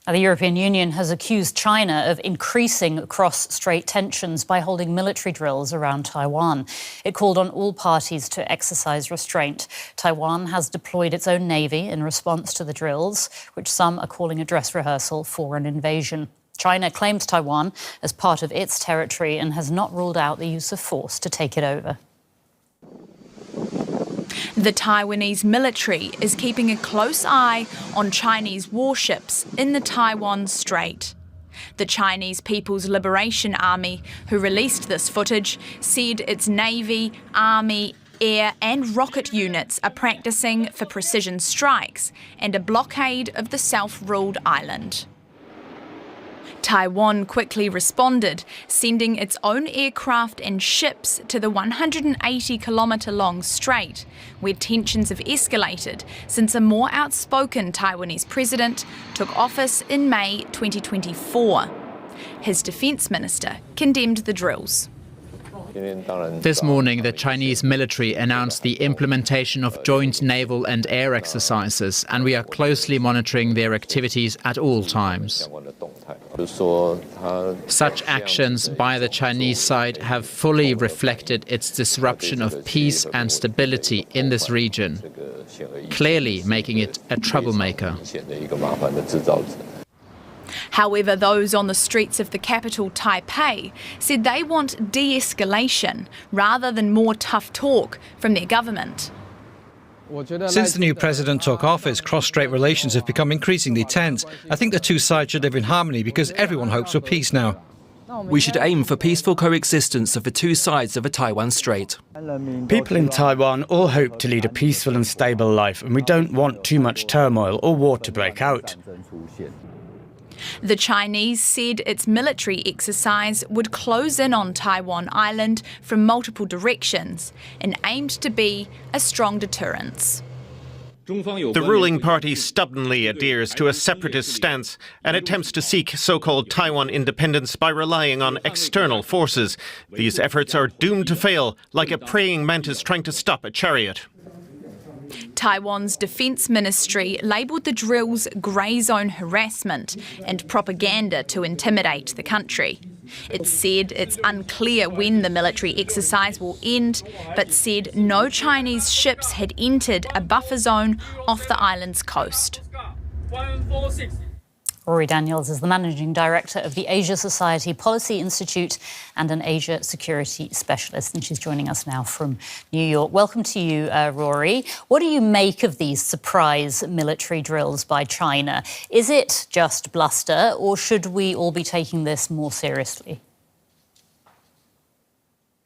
The European Union has accused China of increasing cross-strait tensions by holding military drills around Taiwan. It called on all parties to exercise restraint. Taiwan has deployed its own navy in response to the drills, which some are calling a dress rehearsal for an invasion. China claims Taiwan as part of its territory and has not ruled out the use of force to take it over. The Taiwanese military is keeping a close eye on Chinese warships in the Taiwan Strait. The Chinese People's Liberation Army, who released this footage, said its navy, army, air and rocket units are practicing for precision strikes and a blockade of the self-ruled island. Taiwan quickly responded, sending its own aircraft and ships to the 180-kilometre-long strait, where tensions have escalated since a more outspoken Taiwanese president took office in May 2024. His defence minister condemned the drills. This morning, the Chinese military announced the implementation of joint naval and air exercises, and we are closely monitoring their activities at all times. Such actions by the Chinese side have fully reflected its disruption of peace and stability in this region, clearly making it a troublemaker. However, those on the streets of the capital, Taipei, said they want de-escalation rather than more tough talk from their government. Since the new president took office, cross-strait relations have become increasingly tense. I think the two sides should live in harmony because everyone hopes for peace now. We should aim for peaceful coexistence of the two sides of the Taiwan Strait. People in Taiwan all hope to lead a peaceful and stable life, and we don't want too much turmoil or war to break out. The Chinese said its military exercise would close in on Taiwan Island from multiple directions and aimed to be a strong deterrence. The ruling party stubbornly adheres to a separatist stance and attempts to seek so-called Taiwan independence by relying on external forces. These efforts are doomed to fail, like a praying mantis trying to stop a chariot. Taiwan's defence ministry labelled the drills grey zone harassment and propaganda to intimidate the country. It said it's unclear when the military exercise will end, but said no Chinese ships had entered a buffer zone off the island's coast. Rory Daniels is the Managing Director of the Asia Society Policy Institute and an Asia security specialist, and she's joining us now from New York. Welcome to you, Rory. What do you make of these surprise military drills by China? Is it just bluster, or should we all be taking this more seriously?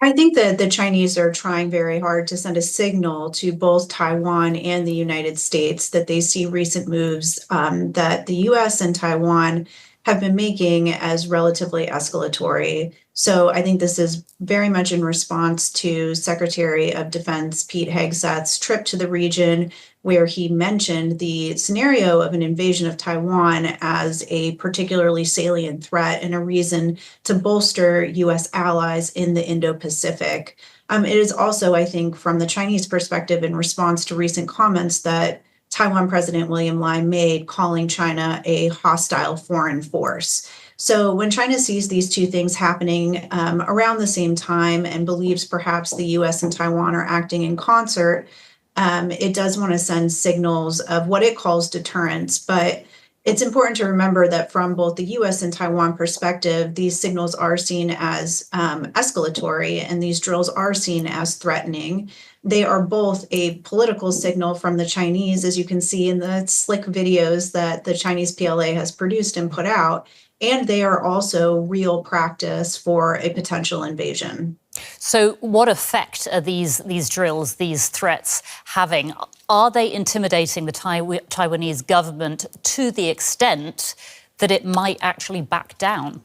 I think that the Chinese are trying very hard to send a signal to both Taiwan and the United States that they see recent moves that the U.S. and Taiwan have been making as relatively escalatory. So I think this is very much in response to Secretary of Defense Pete Hegseth's trip to the region, where he mentioned the scenario of an invasion of Taiwan as a particularly salient threat and a reason to bolster U.S. allies in the Indo-Pacific. It is also, I think, from the Chinese perspective, in response to recent comments that Taiwan President William Lai made, calling China a hostile foreign force. So when China sees these two things happening around the same time and believes perhaps the U.S. and Taiwan are acting in concert, it does want to send signals of what it calls deterrence. But it's important to remember that from both the U.S. and Taiwan perspective, these signals are seen as escalatory, and these drills are seen as threatening. They are both a political signal from the Chinese, as you can see in the slick videos that the Chinese PLA has produced and put out, and they are also real practice for a potential invasion. So what effect are these drills, these threats having? Are they intimidating the Taiwanese government to the extent that it might actually back down?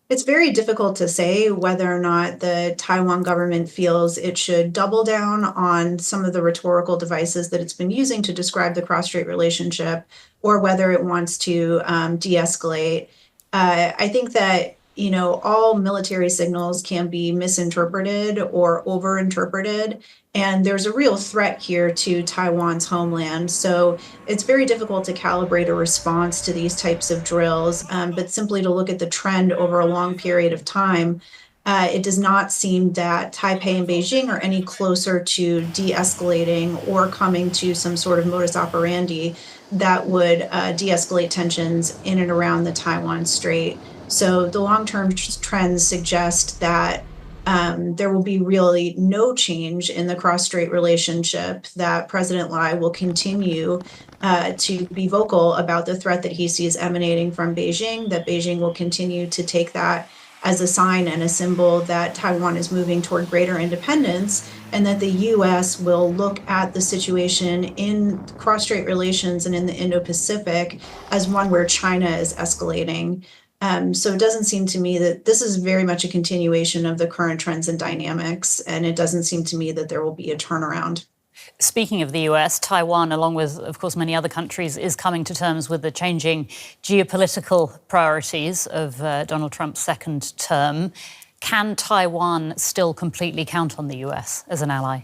It's very difficult to say whether or not the Taiwan government feels it should double down on some of the rhetorical devices that it's been using to describe the cross-strait relationship, or whether it wants to de-escalate. I think that all military signals can be misinterpreted or overinterpreted. And there's a real threat here to Taiwan's homeland. So it's very difficult to calibrate a response to these types of drills. But simply to look at the trend over a long period of time, it does not seem that Taipei and Beijing are any closer to de-escalating or coming to some sort of modus operandi that would de-escalate tensions in and around the Taiwan Strait. So the long-term trends suggest that there will be really no change in the cross-strait relationship, that President Lai will continue to be vocal about the threat that he sees emanating from Beijing, that Beijing will continue to take that as a sign and a symbol that Taiwan is moving toward greater independence, and that the U.S. will look at the situation in cross-strait relations and in the Indo-Pacific as one where China is escalating. So it doesn't seem to me that this is very much a continuation of the current trends and dynamics, and it doesn't seem to me that there will be a turnaround. Speaking of the US, Taiwan, along with, of course, many other countries, is coming to terms with the changing geopolitical priorities of Donald Trump's second term. Can Taiwan still completely count on the US as an ally?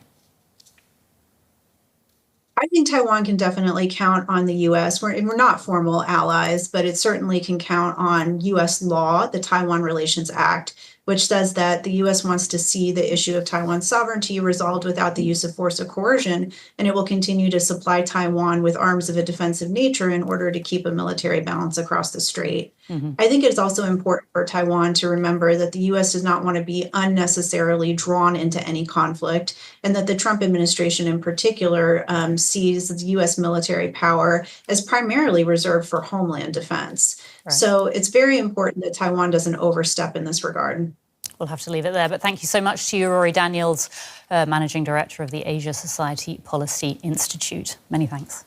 I think Taiwan can definitely count on the U.S. We're not formal allies, but it certainly can count on U.S. law, the Taiwan Relations Act, which says that the U.S. wants to see the issue of Taiwan's sovereignty resolved without the use of force or coercion, and it will continue to supply Taiwan with arms of a defensive nature in order to keep a military balance across the strait. I think it's also important for Taiwan to remember that the U.S. does not want to be unnecessarily drawn into any conflict, and that the Trump administration in particular sees the U.S. military power as primarily reserved for homeland defense. Right. So it's very important that Taiwan doesn't overstep in this regard. We'll have to leave it there, but thank you so much to you, Rory Daniels, Managing Director of the Asia Society Policy Institute. Many thanks.